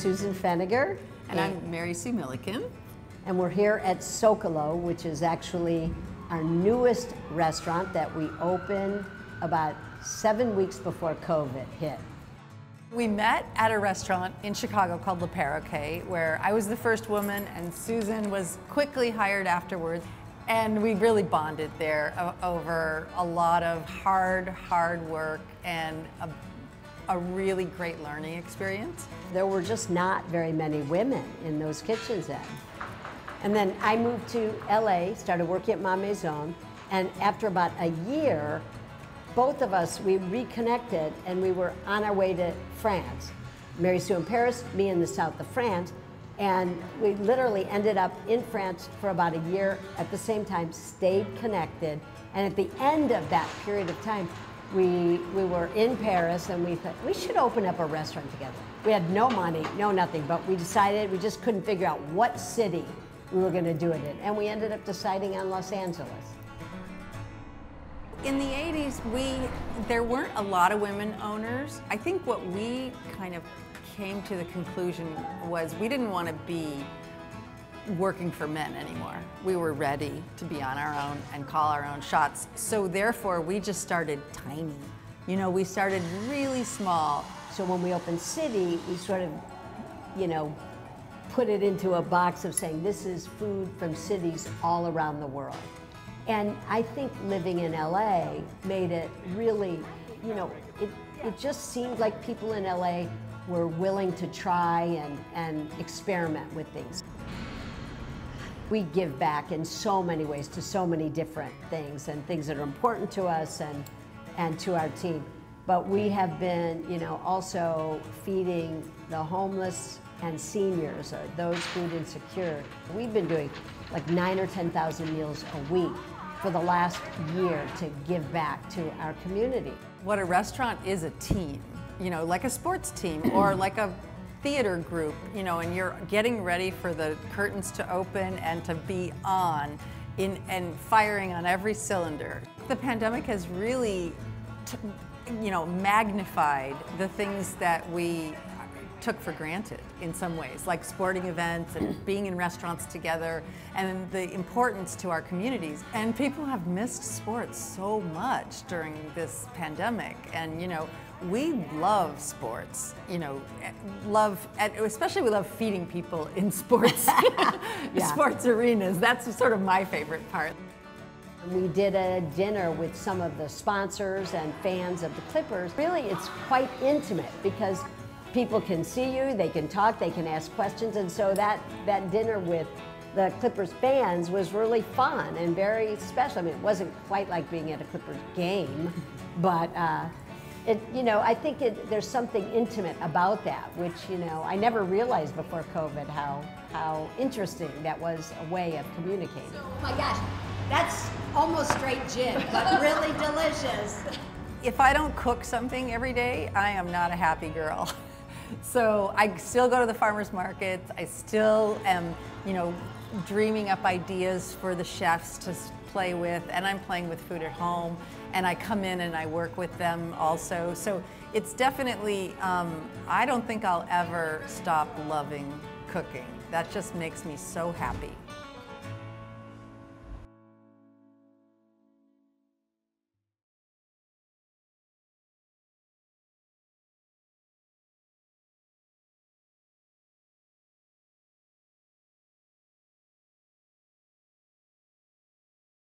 Susan Feniger. And I'm Mary Sue Milliken. And we're here at Socalo, which is actually our newest restaurant that we opened about 7 weeks before COVID hit. We met at a restaurant in Chicago called Le Perroquet, where I was the first woman and Susan was quickly hired afterwards. And we really bonded there over a lot of hard work and a really great learning experience. There were just not very many women in those kitchens then. And then I moved to LA, started working at Ma Maison, and after about a year, both of us, we reconnected and we were on our way to France. Mary Sue in Paris, me in the south of France, and we literally ended up in France for about a year at the same time, stayed connected, and at the end of that period of time, we were in Paris and we thought, we should open up a restaurant together. We had no money, no nothing, but we decided we just couldn't figure out what city we were gonna do it in, and we ended up deciding on Los Angeles. In the 80s, there weren't a lot of women owners. I think what we kind of came to the conclusion was we didn't want to be working for men anymore. We were ready to be on our own and call our own shots. So therefore, we just started tiny. You know, we started really small. So when we opened City, we sort of, you know, put it into a box of saying this is food from cities all around the world. And I think living in LA made it really, you know, it just seemed like people in LA were willing to try and experiment with things. We give back in so many ways to so many different things and things that are important to us and to our team. But we have been, you know, also feeding the homeless and seniors or those food insecure. We've been doing like 9,000 or 10,000 meals a week for the last year to give back to our community. What a restaurant is a team, you know, like a sports team or like a theater group, you know, and you're getting ready for the curtains to open and to be on and firing on every cylinder. The pandemic has really, you know, magnified the things that we took for granted in some ways, like sporting events and being in restaurants together and the importance to our communities. And people have missed sports so much during this pandemic. And, you know, we love sports, you know, especially we love feeding people in sports, Yeah. sports arenas. That's sort of my favorite part. We did a dinner with some of the sponsors and fans of the Clippers. Really, it's quite intimate because people can see you, they can talk, they can ask questions, and so that dinner with the Clippers fans was really fun and very special. I mean, it wasn't quite like being at a Clippers game, but you know, I think there's something intimate about that, which, you know, I never realized before COVID how interesting that was a way of communicating. Oh my gosh, that's almost straight gin, but really delicious. If I don't cook something every day, I am not a happy girl. So I still go to the farmers markets. I still am, you know, dreaming up ideas for the chefs to play with, and I'm playing with food at home, and I come in and I work with them also. So it's definitely, I don't think I'll ever stop loving cooking. That just makes me so happy.